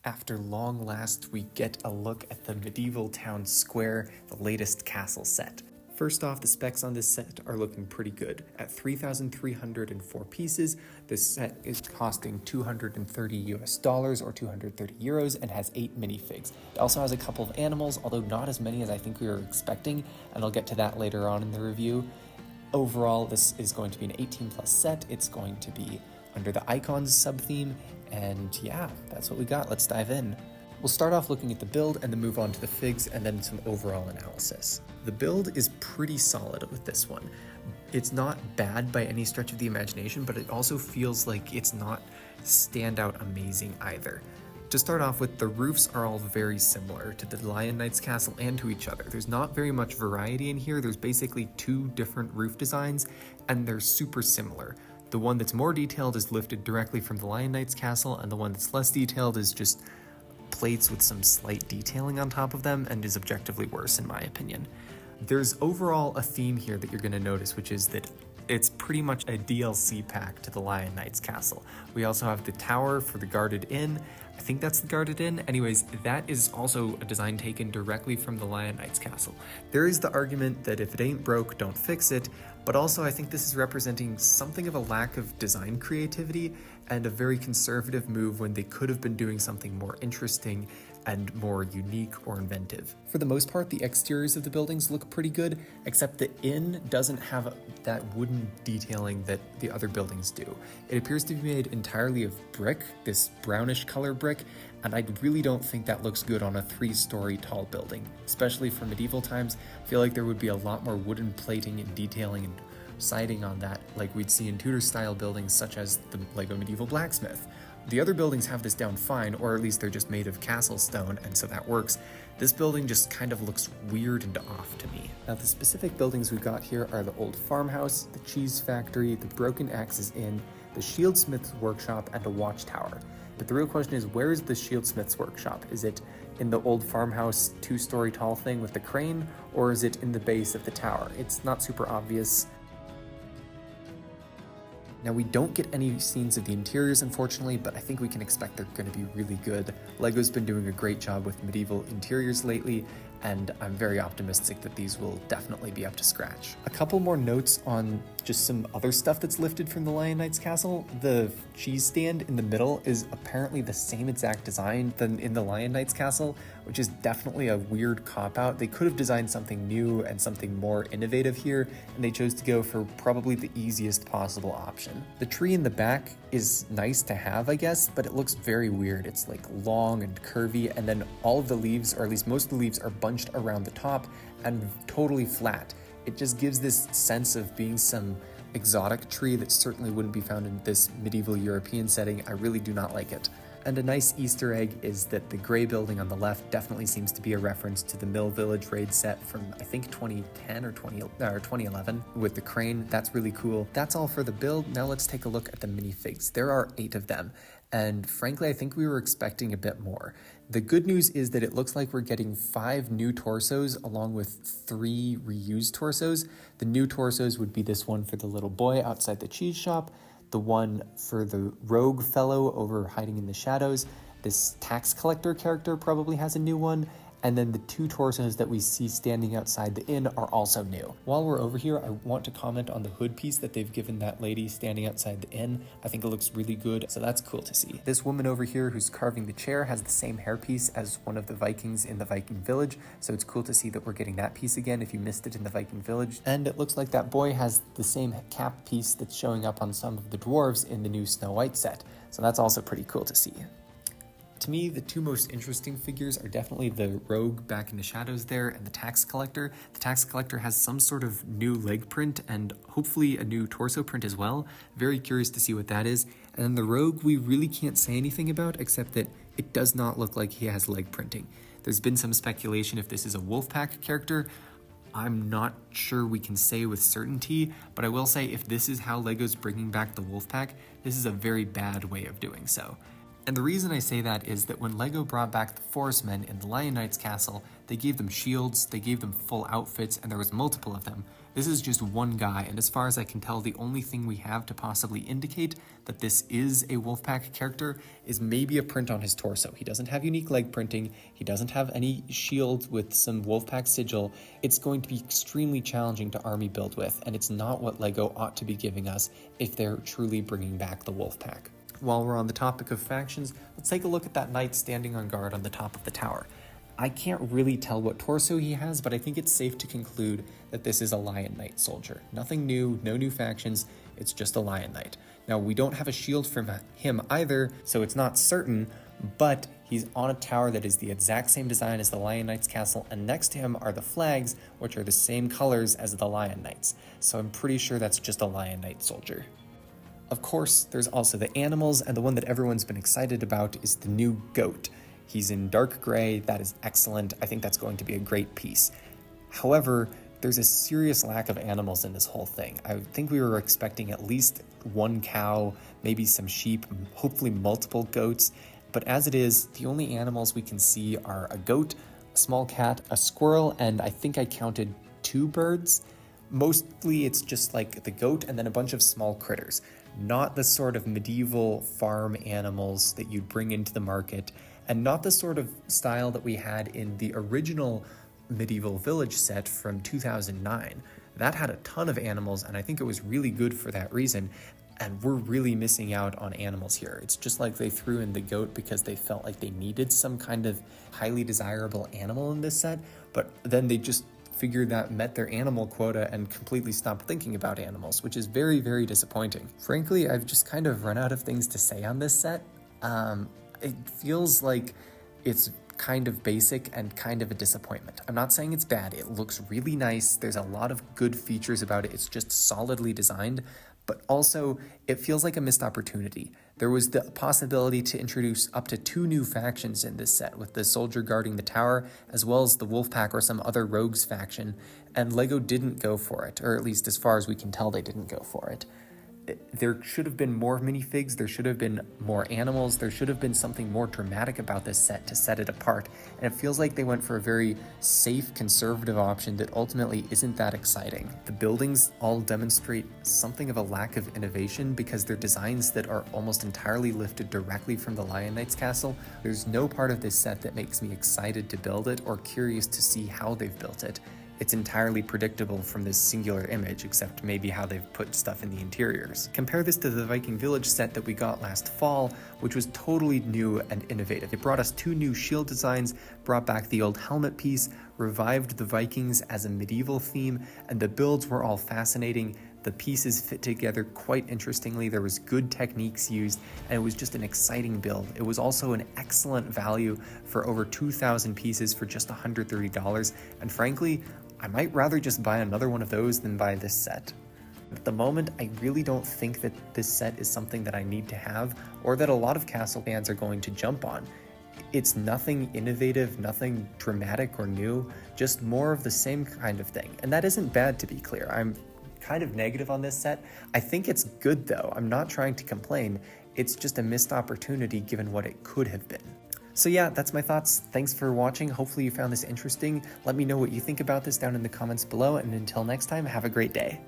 After long last, we get a look at the medieval town square, the latest castle set. First off, the specs on this set are looking pretty good. At 3,304 pieces, this set is costing $230 or 230 euros and has 8 minifigs. It also has a couple of animals, although not as many as I think we were expecting, and I'll get to that later on in the review. Overall, this is going to be an 18 plus set. It's going to be under the icons sub-theme, and yeah, that's what we got. Let's dive in. We'll start off looking at the build and then move on to the figs and then some overall analysis. The build is pretty solid with this one. It's not bad by any stretch of the imagination, but it also feels like it's not standout amazing either. To start off with, the roofs are all very similar to the Lion Knight's castle and to each other. There's not very much variety in here. There's basically 2 different roof designs, and they're super similar. The one that's more detailed is lifted directly from the Lion Knight's castle, and the one that's less detailed is just plates with some slight detailing on top of them and is objectively worse in my opinion. There's overall a theme here that you're going to notice, which is that it's pretty much a DLC pack to the Lion Knight's castle. We also have the tower for the guarded inn. I think that's the guarded inn. Anyways, that is also a design taken directly from the Lion Knight's castle. There is the argument that if it ain't broke, don't fix it, but also I think this is representing something of a lack of design creativity and a very conservative move when they could have been doing something more interesting and more unique or inventive. For the most part, the exteriors of the buildings look pretty good, except the inn doesn't have that wooden detailing that the other buildings do. It appears to be made entirely of brick, this brownish color brick, and I really don't think that looks good on a 3-story tall building. Especially for medieval times, I feel like there would be a lot more wooden plating and detailing and siding on that like we'd see in Tudor-style buildings such as the Lego Medieval Blacksmith. The other buildings have this down fine, or at least they're just made of castle stone, and so that works. This building just kind of looks weird and off to me. Now, the specific buildings we've got here are the old farmhouse, the cheese factory, the Broken Axes Inn, the Shieldsmith's workshop, and a watchtower. But the real question is, where is the Shieldsmith's workshop? Is it in the old farmhouse 2-story tall thing with the crane, or is it in the base of the tower? It's not super obvious. Now, we don't get any scenes of the interiors, unfortunately, but I think we can expect they're going to be really good. LEGO's been doing a great job with medieval interiors lately, and I'm very optimistic that these will definitely be up to scratch. A couple more notes on just some other stuff that's lifted from the Lion Knight's castle. The cheese stand in the middle is apparently the same exact design than in the Lion Knight's castle, which is definitely a weird cop-out. They could have designed something new and something more innovative here, and they chose to go for probably the easiest possible option. The tree in the back is nice to have, I guess, but it looks very weird. It's like long and curvy, and then all of the leaves, or at least most of the leaves, are bunched around the top and totally flat. It just gives this sense of being some exotic tree that certainly wouldn't be found in this medieval European setting. I really do not like it. And a nice Easter egg is that the gray building on the left definitely seems to be a reference to the Mill Village raid set from, I think, 2010 or 2011 with the crane. That's really cool. That's all for the build. Now let's take a look at the minifigs. There are 8 of them, and frankly, I think we were expecting a bit more. The good news is that it looks like we're getting 5 new torsos along with 3 reused torsos. The new torsos would be this one for the little boy outside the cheese shop, the one for the rogue fellow over hiding in the shadows. This tax collector character probably has a new one. And then the 2 torsos that we see standing outside the inn are also new. While we're over here, I want to comment on the hood piece that they've given that lady standing outside the inn. I think it looks really good, so that's cool to see. This woman over here who's carving the chair has the same hairpiece as one of the Vikings in the Viking village, so it's cool to see that we're getting that piece again if you missed it in the Viking village. And it looks like that boy has the same cap piece that's showing up on some of the dwarves in the new Snow White set, so that's also pretty cool to see. To me, the 2 most interesting figures are definitely the rogue back in the shadows there and the tax collector. The tax collector has some sort of new leg print and hopefully a new torso print as well. Very curious to see what that is. And then the rogue, we really can't say anything about except that it does not look like he has leg printing. There's been some speculation if this is a Wolfpack character. I'm not sure we can say with certainty, but I will say if this is how LEGO's bringing back the Wolfpack, this is a very bad way of doing so. And the reason I say that is that when LEGO brought back the Forest Men in the Lion Knight's castle, they gave them shields, they gave them full outfits, and there was multiple of them. This is just one guy, and as far as I can tell, the only thing we have to possibly indicate that this is a Wolfpack character is maybe a print on his torso. He doesn't have unique leg printing, he doesn't have any shield with some Wolfpack sigil. It's going to be extremely challenging to army build with, and it's not what LEGO ought to be giving us if they're truly bringing back the Wolfpack. While we're on the topic of factions, let's take a look at that knight standing on guard on the top of the tower. I can't really tell what torso he has, but I think it's safe to conclude that this is a Lion Knight soldier. Nothing new, no new factions, it's just a Lion Knight. Now, we don't have a shield from him either, so it's not certain, but he's on a tower that is the exact same design as the Lion Knight's castle, and next to him are the flags, which are the same colors as the Lion Knights. So I'm pretty sure that's just a Lion Knight soldier. Of course, there's also the animals, and the one that everyone's been excited about is the new goat. He's in dark gray, that is excellent. I think that's going to be a great piece. However, there's a serious lack of animals in this whole thing. I think we were expecting at least one cow, maybe some sheep, hopefully multiple goats. But as it is, the only animals we can see are a goat, a small cat, a squirrel, and I think I counted 2 birds. Mostly it's just like the goat and then a bunch of small critters. Not the sort of medieval farm animals that you'd bring into the market, and not the sort of style that we had in the original medieval village set from 2009. That had a ton of animals, and I think it was really good for that reason, and we're really missing out on animals here. It's just like they threw in the goat because they felt like they needed some kind of highly desirable animal in this set, but then they just figured that met their animal quota and completely stopped thinking about animals, which is very, very disappointing. Frankly, I've just kind of run out of things to say on this set. It feels like it's kind of basic and kind of a disappointment. I'm not saying it's bad. It looks really nice. There's a lot of good features about it. It's just solidly designed, but also it feels like a missed opportunity. There was the possibility to introduce up to 2 new factions in this set, with the soldier guarding the tower, as well as the Wolfpack or some other rogues faction, and LEGO didn't go for it, or at least as far as we can tell, they didn't go for it. There should have been more minifigs, there should have been more animals, there should have been something more dramatic about this set to set it apart, and it feels like they went for a very safe, conservative option that ultimately isn't that exciting. The buildings all demonstrate something of a lack of innovation because they're designs that are almost entirely lifted directly from the Lion Knight's castle. There's no part of this set that makes me excited to build it or curious to see how they've built it. It's entirely predictable from this singular image, except maybe how they've put stuff in the interiors. Compare this to the Viking Village set that we got last fall, which was totally new and innovative. It brought us 2 new shield designs, brought back the old helmet piece, revived the Vikings as a medieval theme, and the builds were all fascinating. The pieces fit together quite interestingly, there was good techniques used, and it was just an exciting build. It was also an excellent value for over 2,000 pieces for just $130, and frankly, I might rather just buy another one of those than buy this set. At the moment, I really don't think that this set is something that I need to have, or that a lot of Castle fans are going to jump on. It's nothing innovative, nothing dramatic or new, just more of the same kind of thing. And that isn't bad, to be clear. I'm kind of negative on this set. I think it's good though. I'm not trying to complain. It's just a missed opportunity given what it could have been. So yeah, that's my thoughts. Thanks for watching. Hopefully you found this interesting. Let me know what you think about this down in the comments below, and until next time, have a great day.